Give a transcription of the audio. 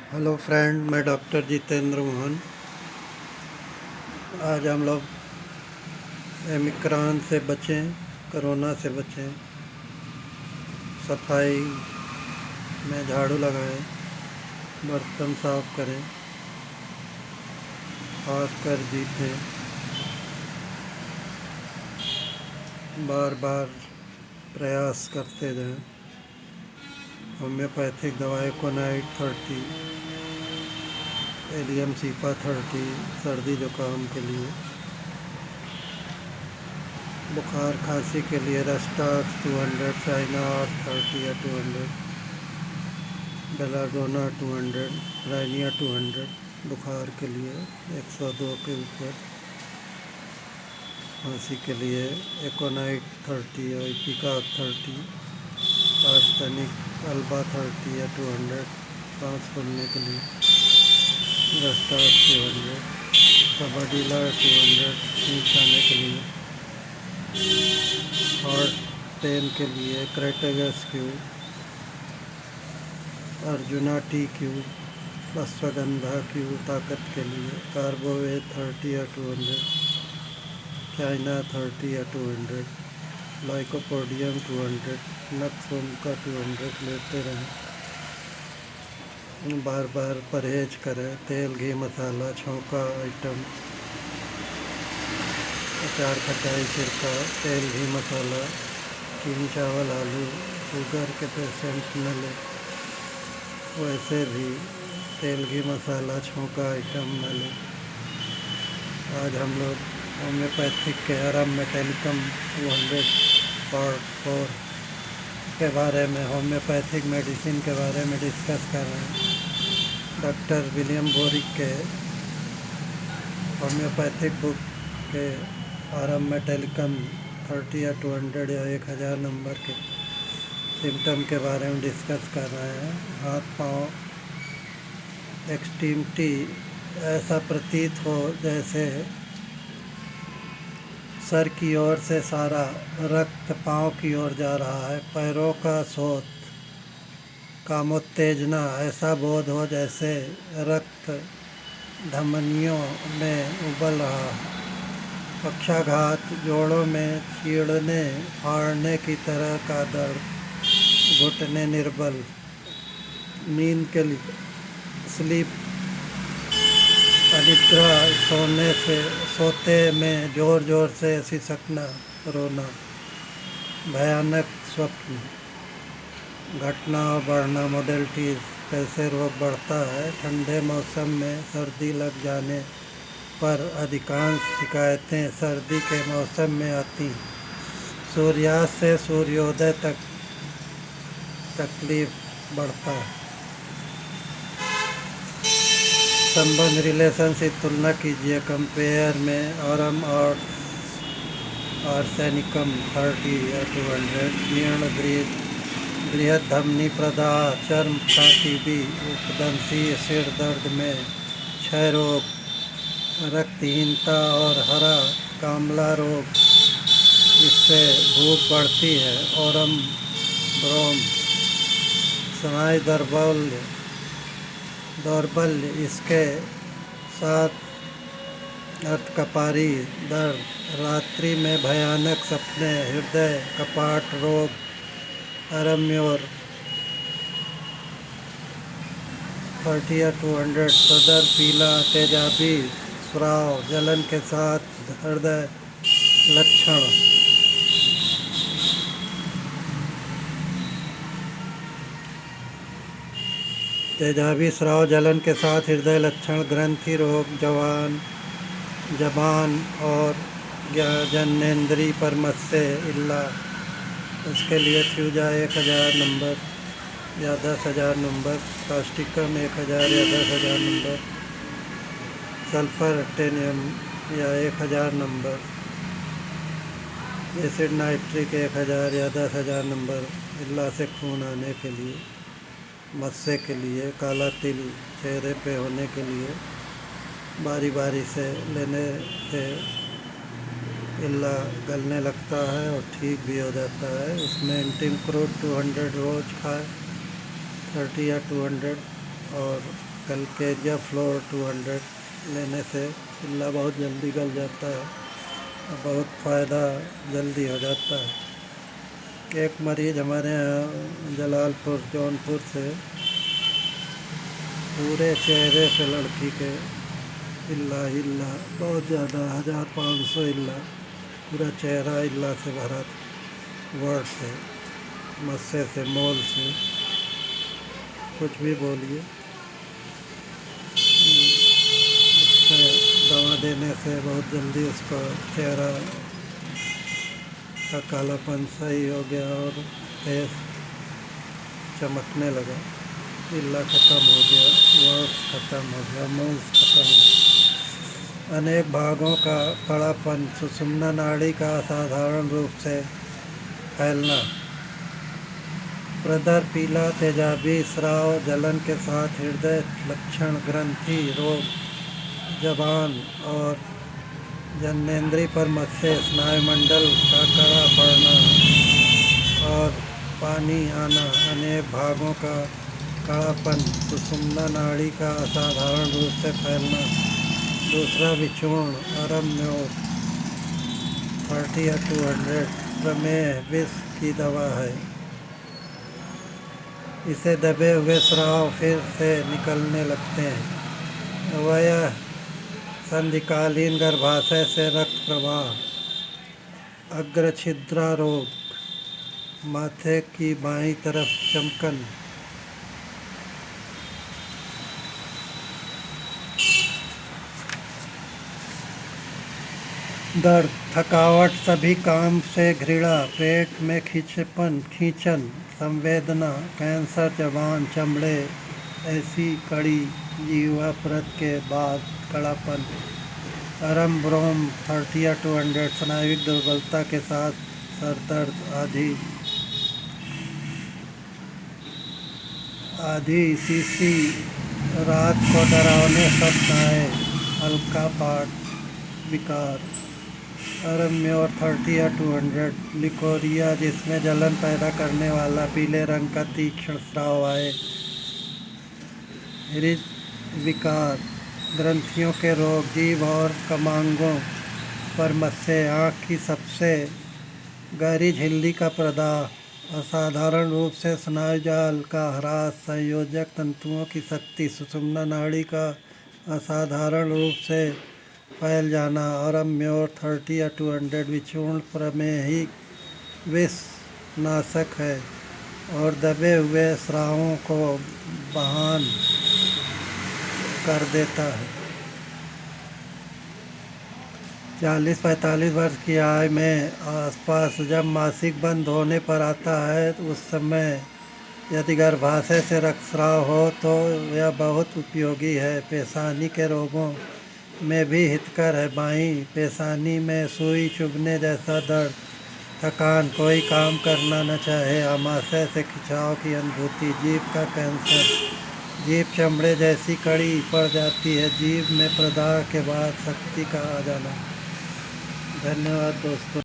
Hello friend, मैं doctor Jitendra Mohan. आज हम लोग ओमिक्रॉन से बचें, कोरोना से बचें, सफाई में झाड़ू लगाएं, बर्तन साफ करें, हाथ कर जीतें, बार बार प्रयास करते रहें। होम्योपैथिक दवाई कोनाइट 30, एलियम सीपा 30 सर्दी जुकाम के लिए, बुखार खांसी के लिए रेस्टाक्स 200, चाइना और 30 या 200, बेलाडोना 200, राइनिया 200, बुखार के लिए 102 के ऊपर, खांसी के लिए एकोनाइट 30 या इपिकाक 30, आर्सेनिक अल्बा 30 या 200, सांस फूलने के लिए रेस्टाक्स 200, सबडीला 200, छींक आने के लिए, हार्ट पेन के लिए Crataegus cube, arjuna T cube, ashwagandha cube ताकत के लिए, कार्बोवेट 30 या 200, चाइना 30 या 200, लाइकोपोडियम 200, नक्सुम का 200 लेते रहें। बार बार परहेज करें। तेल घी मसाला छौंका आइटम, अचार खटाई सिरका, तेल घी मसाला, चीनी चावल आलू शुगर के पेशेंट न लें। वैसे भी तेल घी मसाला छौंका आइटम न लें। आज हम लोग होम्योपैथिक के आराम मेटालिकम 200 पार्ट 4 के बारे में, होम्योपैथिक मेडिसिन के बारे में डिस्कस कर रहे हैं। डॉक्टर विलियम बोरिक के होम्योपैथिक बुक के आराम मेटालिकम 30 या 200 या 1000 नंबर के सिम्टम के बारे में डिस्कस कर रहे हैं। हाथ पाँव एक्सट्रीमिटी ऐसा प्रतीत हो जैसे सर की ओर से सारा रक्त पाँव की ओर जा रहा है। पैरों का शोथ, कामोत्तेजना ऐसा बोध हो जैसे रक्त धमनियों में उबल रहा है। पक्षाघात, जोड़ों में चीड़ने फाड़ने की तरह का दर्द, घुटने निर्बल, नींद के लिए स्लीप अनिद्रा, सोते में जोर जोर से सिसकना, रोना, भयानक स्वप्न, घटना बढ़ना, मोडेलिटीज, कैसे रोग बढ़ता है। ठंडे मौसम में सर्दी लग जाने पर अधिकांश शिकायतें सर्दी के मौसम में आती। सूर्यास्त से सूर्योदय तक तकलीफ बढ़ता है। संबंध रिलेशनशिप तुलना कीजिए। कंपेयर में आराम और आर्सेनिकम 30 या 200, जीर्ण बृहद धमनी प्रदाह, चर्म का टीबी, उपदंशीय सिर दर्द में क्षय रोग, रक्तहीनता और हरा कामला रोग, इससे भूख बढ़ती है। ओरम ब्रोम, स्नायु दौर्बल्य, इसके साथ अर्धकपारी दर्द, रात्रि में भयानक सपने, हृदय कपाट रोग, अरम्योर 30 या 200, सदर पीला तेजाबी स्राव, जलन के साथ हृदय लक्षण, तेजाबी स्राव जलन के साथ हृदय लक्षण, ग्रंथि रोग, जबान और जनेंद्री पर मस्से इल्ला, इसके लिए फ्यूजा 1000 नंबर या 10,000 नंबर, कास्टिकम 1000 या 10,000 नंबर, सल्फर टेनियम या 1000 नंबर, एसिड नाइट्रिक 1000 या 10,000 नंबर, इल्ला से खून आने के लिए, मस्से के लिए, काला तिल चेहरे पे होने के लिए, बारी बारी से लेने से इल्ला गलने लगता है और ठीक भी हो जाता है। उसमें एंटीम क्रूड 200 रोज खाए, 30 या 200, और कैलकेरिया फ्लोर 200 लेने से इल्ला बहुत जल्दी गल जाता है और बहुत फ़ायदा जल्दी हो जाता है। एक मरीज़ हमारे यहाँ जलालपुर जौनपुर से पूरे चेहरे पे लड़की के इल्ला बहुत ज़्यादा 1500 इल्ला, पूरा चेहरा इल्ला से भरा था। वर्ड से, मस्से से, मोल से, कुछ भी बोलिए। उससे दवा देने से बहुत जल्दी उसका चेहरा का कालापन सही हो गया और फेस चमकने लगा। इल्ला ख़त्म हो गया, वर्ड्स ख़त्म हो गया, मोल्स ख़त्म हो गया। अनेक भागों का कड़ापन, सुषुम्ना नाड़ी का असाधारण रूप से फैलना, प्रदर पीला तेजाबी स्राव, जलन के साथ हृदय लक्षण, ग्रंथि रोग, जबान और जननेंद्रिय पर मस्से, स्नायुमंडल का कड़ा पड़ना और पानी आना, अनेक भागों का कड़ापन, सुषुम्ना नाड़ी का असाधारण रूप से फैलना। दूसरा विचूर्ण अरम्योर 30 या 200 प्रमेह विष की दवा है। इसे दबे हुए स्राव फिर से निकलने लगते हैं। वह संधिकालीन गर्भाशय से रक्त प्रवाह, अग्र छिद्रा रोग, माथे की बाईं तरफ चमकन, दर्द, थकावट, सभी काम से घृणा, पेट में खींचन, संवेदना, कैंसर, जबान, चमड़े, ऐसी कड़ी जीवा परत के बाद कड़ापन, अरम ब्रोम 30 या 200 स्नायुविक दुर्बलता के साथ सरदर्द आधी सीसी, रात को डरावने सपन आए, हल्का पाठ विकार, अरम्योर 30 या 200 लिकोरिया जिसमें जलन पैदा करने वाला पीले रंग का तीक्ष्ण स्राव आए, हृदय विकार, ग्रंथियों के रोग, जीभ और कमांगों पर मस्से, आँख की सबसे गहरी झिल्ली का प्रदाह, असाधारण रूप से स्नायुजाल का ह्रास, संयोजक तंतुओं की शक्ति, सुषुम्ना नाड़ी का असाधारण रूप से फैल जाना, अरम्योर 30 या 200 विचूर्ण प्रमेहिक विष नाशक है और दबे हुए स्रावों को बहाल कर देता है। 40-45 वर्ष की आयु में आसपास जब मासिक बंद होने पर आता है तो उस समय यदि गर्भाशय से रक्तस्राव हो तो यह बहुत उपयोगी है। पेशानी के रोगों में भी हितकर है। बाईं पेशानी में सुई चुभने जैसा दर्द, थकान, कोई काम करना न चाहे, आमाशय से खिंचाव की अनुभूति, जीभ का कैंसर, जीभ चमड़े जैसी कड़ी पड़ जाती है, जीभ में प्रदाह के बाद शक्ति का आ जाना। धन्यवाद दोस्तों।